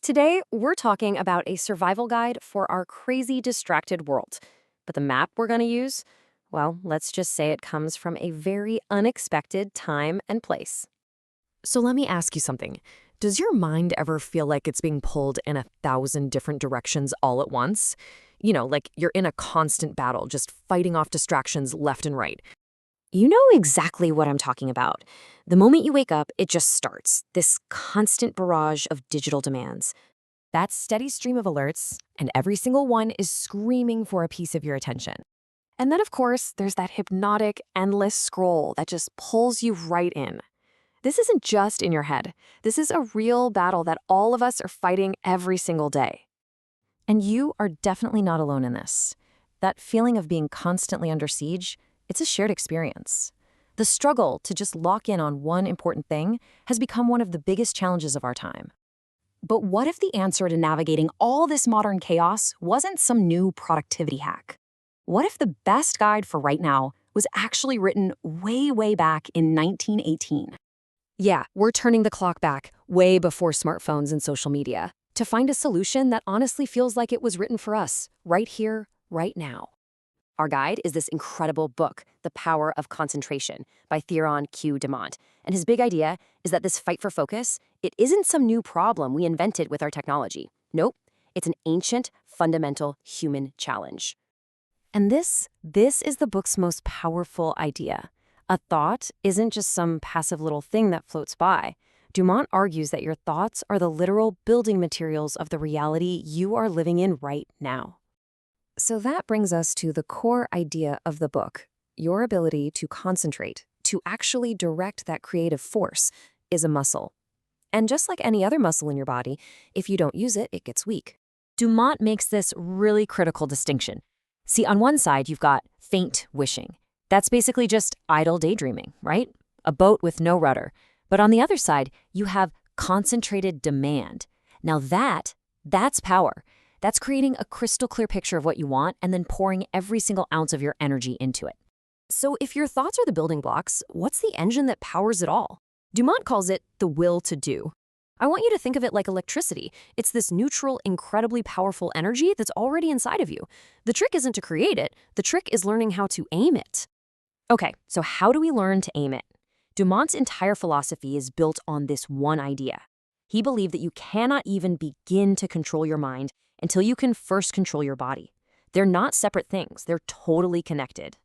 Today, we're talking about a survival guide for our crazy, distracted world. But the map we're going to use, well, let's just say it comes from a very unexpected time and place. So let me ask you something. Does your mind ever feel like it's being pulled in 1,000 different directions all at once? Like you're in a constant battle, just fighting off distractions left and right. You know exactly what I'm talking about. The moment you wake up, it just starts. This constant barrage of digital demands. That steady stream of alerts, and every single one is screaming for a piece of your attention. And then, of course, there's that hypnotic, endless scroll that just pulls you right in. This isn't just in your head. This is a real battle that all of us are fighting every single day. And you are definitely not alone in this. That feeling of being constantly under siege, it's a shared experience. The struggle to just lock in on one important thing has become one of the biggest challenges of our time. But what if the answer to navigating all this modern chaos wasn't some new productivity hack? What if the best guide for right now was actually written way, way back in 1918? Yeah, we're turning the clock back way before smartphones and social media to find a solution that honestly feels like it was written for us, right here, right now. Our guide is this incredible book, The Power of Concentration, by Theron Q. Dumont. And his big idea is that this fight for focus, it isn't some new problem we invented with our technology. Nope, it's an ancient, fundamental human challenge. And this is the book's most powerful idea. A thought isn't just some passive little thing that floats by. Dumont argues that your thoughts are the literal building materials of the reality you are living in right now. So that brings us to the core idea of the book. Your ability to concentrate, to actually direct that creative force, is a muscle. And just like any other muscle in your body, if you don't use it, it gets weak. Dumont makes this really critical distinction. See, on one side, you've got faint wishing. That's basically just idle daydreaming, right? A boat with no rudder. But on the other side, you have concentrated demand. Now that's power. That's creating a crystal clear picture of what you want and then pouring every single ounce of your energy into it. So if your thoughts are the building blocks, what's the engine that powers it all? Dumont calls it the will to do. I want you to think of it like electricity. It's this neutral, incredibly powerful energy that's already inside of you. The trick isn't to create it. The trick is learning how to aim it. Okay, so how do we learn to aim it? Dumont's entire philosophy is built on this one idea. He believed that you cannot even begin to control your mind until you can first control your body. They're not separate things. They're totally connected.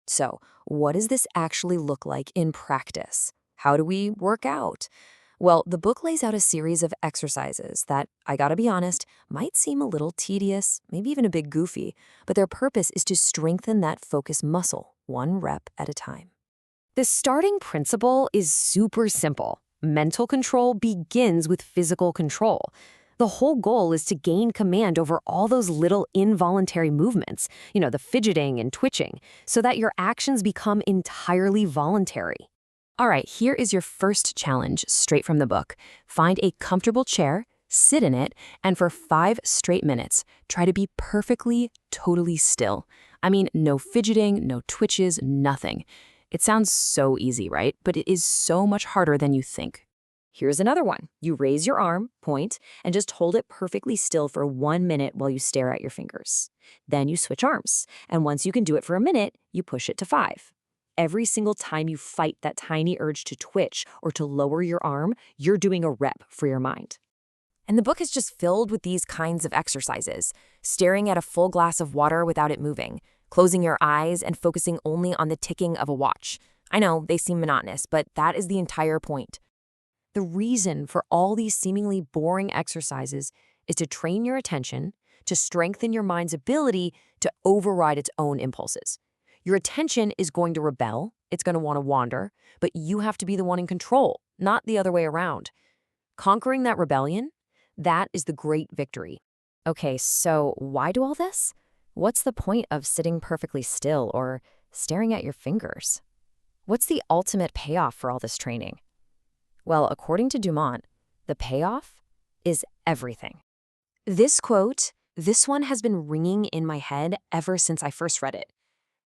So, what does this actually look like in practice? How do we work out? Well, the book lays out a series of exercises that, I gotta be honest, might seem a little tedious, maybe even a bit goofy, but their purpose is to strengthen that focus muscle, one rep at a time. The starting principle is super simple. Mental control begins with physical control. The whole goal is to gain command over all those little involuntary movements, the fidgeting and twitching, so that your actions become entirely voluntary. All right, here is your first challenge straight from the book. Find a comfortable chair, sit in it, and for 5 straight minutes, try to be perfectly, totally still. I mean, no fidgeting, no twitches, nothing. It sounds so easy, right? But it is so much harder than you think. Here's another one. You raise your arm, point, and just hold it perfectly still for 1 minute while you stare at your fingers. Then you switch arms, and once you can do it for a minute, you push it to 5. Every single time you fight that tiny urge to twitch or to lower your arm, you're doing a rep for your mind. And the book is just filled with these kinds of exercises. Staring at a full glass of water without it moving, closing your eyes and focusing only on the ticking of a watch. I know, they seem monotonous, but that is the entire point. The reason for all these seemingly boring exercises is to train your attention, to strengthen your mind's ability to override its own impulses. Your attention is going to rebel, it's going to want to wander, but you have to be the one in control, not the other way around. Conquering that rebellion, that is the great victory. Okay, so why do all this? What's the point of sitting perfectly still or staring at your fingers? What's the ultimate payoff for all this training? Well, according to Dumont, the payoff is everything. This quote, this one has been ringing in my head ever since I first read it.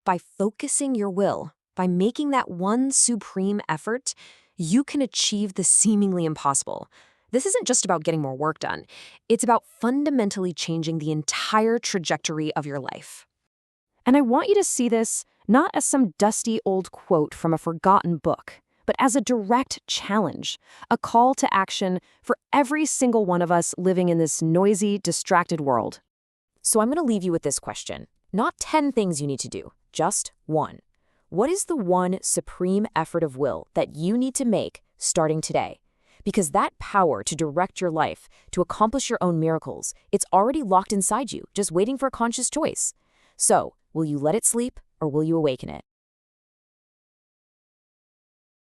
By focusing your will, by making that one supreme effort, you can achieve the seemingly impossible. This isn't just about getting more work done. It's about fundamentally changing the entire trajectory of your life. And I want you to see this not as some dusty old quote from a forgotten book, but as a direct challenge, a call to action for every single one of us living in this noisy, distracted world. So I'm going to leave you with this question. Not 10 things you need to do, just one. What is the one supreme effort of will that you need to make starting today? Because that power to direct your life, to accomplish your own miracles, it's already locked inside you, just waiting for a conscious choice. So, will you let it sleep or will you awaken it?